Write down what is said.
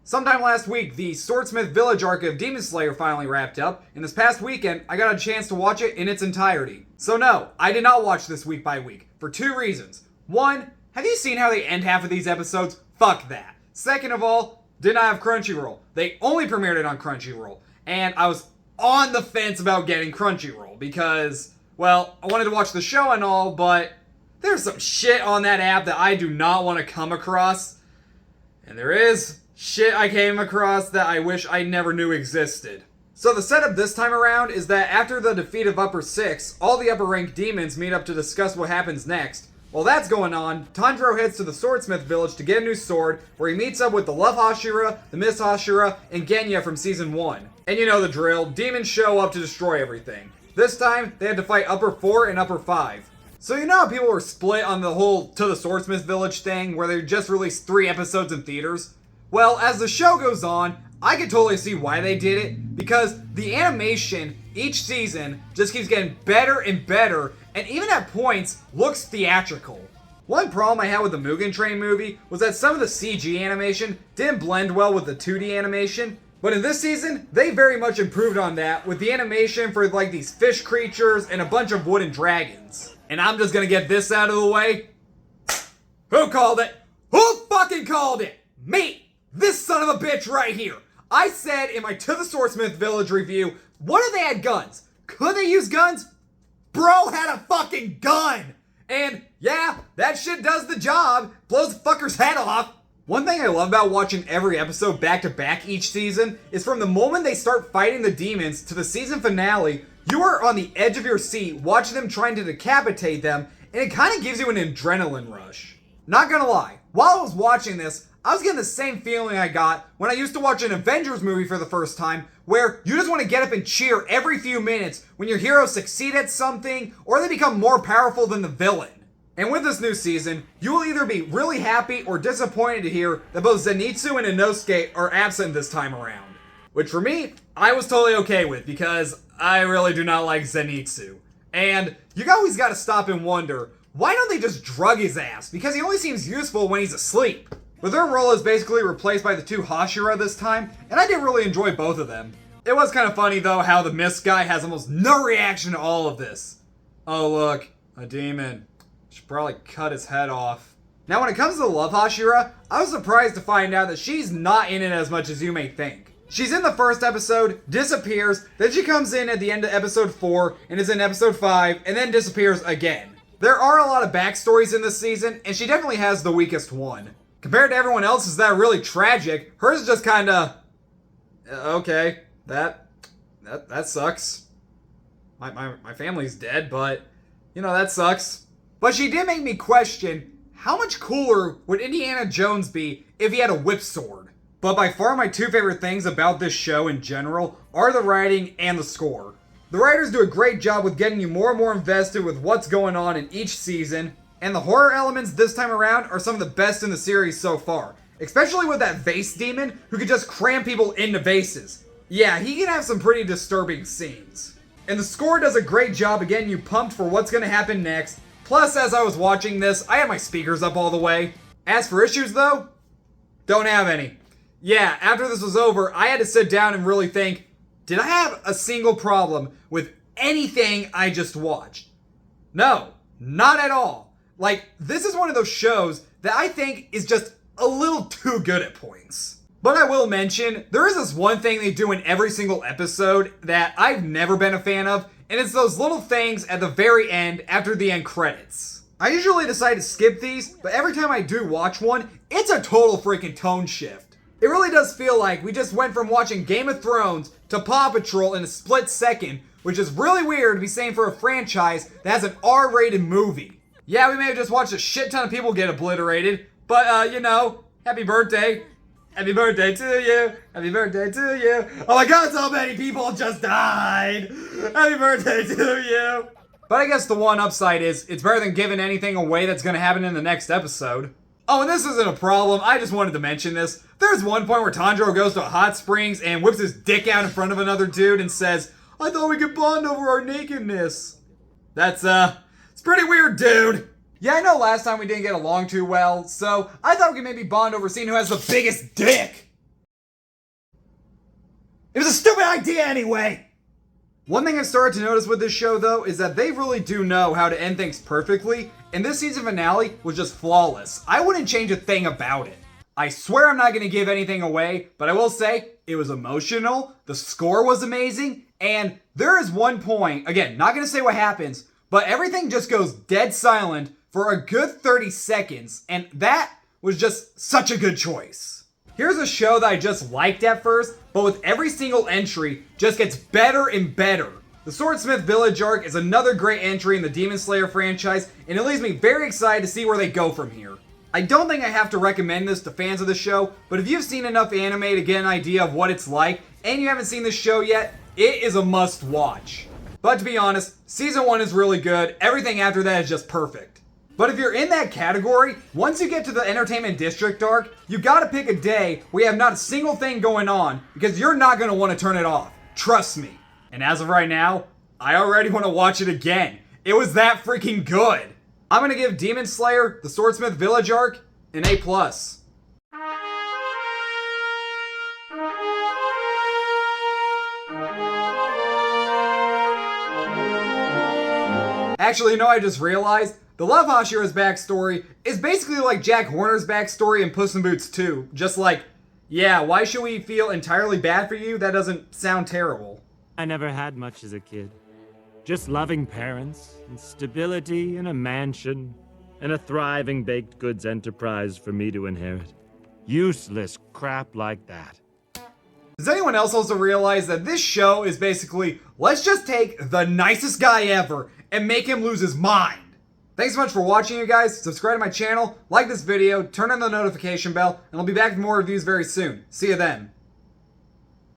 Sometime last week, the Swordsmith Village Arc of Demon Slayer finally wrapped up, and this past weekend, I got a chance to watch it in its entirety. So no, I did not watch this week by week, for two reasons. One, have you seen how they end half of these episodes? Fuck that. Second of all, did not have Crunchyroll. They only premiered it on Crunchyroll, and I was on the fence about getting Crunchyroll, because, well, I wanted to watch the show and all, but there's some shit on that app that I do not want to come across, and there is shit I came across that I wish I never knew existed. So the setup this time around is that after the defeat of Upper 6, all the upper ranked demons meet up to discuss what happens next. While that's going on, Tanjiro heads to the Swordsmith Village to get a new sword, where he meets up with the Love Hashira, the Miss Hashira, and Genya from Season 1. And you know the drill, demons show up to destroy everything. This time, they had to fight Upper 4 and Upper 5. So you know how people were split on the whole To the Swordsmith Village thing, where they just released 3 episodes in theaters? Well, as the show goes on, I can totally see why they did it, because the animation each season just keeps getting better and better, and even at points looks theatrical. One problem I had with the Mugen Train movie was that some of the CG animation didn't blend well with the 2D animation, but in this season, they very much improved on that with the animation for like these fish creatures and a bunch of wooden dragons. And I'm just gonna get this out of the way. Who called it? Who fucking called it? Me! This son of a bitch right here. I said in my To the Swordsmith Village review, what if they had guns? Could they use guns? Bro had a fucking gun! And yeah, that shit does the job. Blows the fucker's head off. One thing I love about watching every episode back to back each season is from the moment they start fighting the demons to the season finale, you are on the edge of your seat watching them trying to decapitate them, and it kind of gives you an adrenaline rush. Not gonna lie, while I was watching this, I was getting the same feeling I got when I used to watch an Avengers movie for the first time, where you just want to get up and cheer every few minutes when your heroes succeed at something, or they become more powerful than the villain. And with this new season, you will either be really happy or disappointed to hear that both Zenitsu and Inosuke are absent this time around. Which for me, I was totally okay with, because I really do not like Zenitsu. And you always gotta stop and wonder, why don't they just drug his ass? Because he only seems useful when he's asleep. But their role is basically replaced by the 2 Hashira this time, and I did really enjoy both of them. It was kind of funny though how the Mist guy has almost no reaction to all of this. Oh look, a demon. Should probably cut his head off. Now when it comes to the Love Hashira, I was surprised to find out that she's not in it as much as you may think. She's in the first episode, disappears, then she comes in at the end of episode 4, and is in episode 5, and then disappears again. There are a lot of backstories in this season, and she definitely has the weakest one. Compared to everyone else's that are really tragic, hers is just kinda... okay, that sucks. My family's dead, but, you know, that sucks. But she did make me question, how much cooler would Indiana Jones be if he had a whip sword? But by far my 2 favorite things about this show in general are the writing and the score. The writers do a great job with getting you more and more invested with what's going on in each season, and the horror elements this time around are some of the best in the series so far. Especially with that vase demon who could just cram people into vases. Yeah, he can have some pretty disturbing scenes. And the score does a great job of getting you pumped for what's going to happen next. Plus, as I was watching this, I had my speakers up all the way. As for issues though, don't have any. Yeah, after this was over, I had to sit down and really think, did I have a single problem with anything I just watched? No, not at all. Like, this is one of those shows that I think is just a little too good at points. But I will mention, there is this one thing they do in every single episode that I've never been a fan of, and it's those little things at the very end after the end credits. I usually decide to skip these, but every time I do watch one, it's a total freaking tone shift. It really does feel like we just went from watching Game of Thrones to Paw Patrol in a split second, which is really weird to be saying for a franchise that has an R-rated movie. Yeah, we may have just watched a shit ton of people get obliterated, but you know, happy birthday. Happy birthday to you. Happy birthday to you. Oh my god, so many people just died. Happy birthday to you. But I guess the one upside is, it's better than giving anything away that's gonna happen in the next episode. Oh, and this isn't a problem, I just wanted to mention this. There's one point where Tanjiro goes to a hot springs and whips his dick out in front of another dude and says, I thought we could bond over our nakedness. That's, it's pretty weird, dude. Yeah, I know last time we didn't get along too well, so I thought we could maybe bond over seeing who has the biggest dick. It was a stupid idea anyway! One thing I've started to notice with this show, though, is that they really do know how to end things perfectly, and this season finale was just flawless. I wouldn't change a thing about it. I swear I'm not going to give anything away, but I will say it was emotional, the score was amazing, and there is one point, again, not going to say what happens, but everything just goes dead silent for a good 30 seconds, and that was just such a good choice. Here's a show that I just liked at first, but with every single entry, just gets better and better. The Swordsmith Village Arc is another great entry in the Demon Slayer franchise, and it leaves me very excited to see where they go from here. I don't think I have to recommend this to fans of the show, but if you've seen enough anime to get an idea of what it's like, and you haven't seen this show yet, it is a must watch. But to be honest, season 1 is really good, everything after that is just perfect. But if you're in that category, once you get to the Entertainment District arc, you gotta pick a day where you have not a single thing going on, because you're not gonna want to turn it off. Trust me. And as of right now, I already want to watch it again. It was that freaking good. I'm gonna give Demon Slayer, the Swordsmith Village Arc, an A+. Actually, you know, I just realized the Love Hashira's backstory is basically like Jack Horner's backstory in Puss in Boots 2. Just like, yeah, why should we feel entirely bad for you? That doesn't sound terrible. I never had much as a kid. Just loving parents, and stability in a mansion, and a thriving baked goods enterprise for me to inherit. Useless crap like that. Does anyone else also realize that this show is basically, let's just take the nicest guy ever and make him lose his mind? Thanks so much for watching, you guys. Subscribe to my channel, like this video, turn on the notification bell, and I'll be back with more reviews very soon. See you then.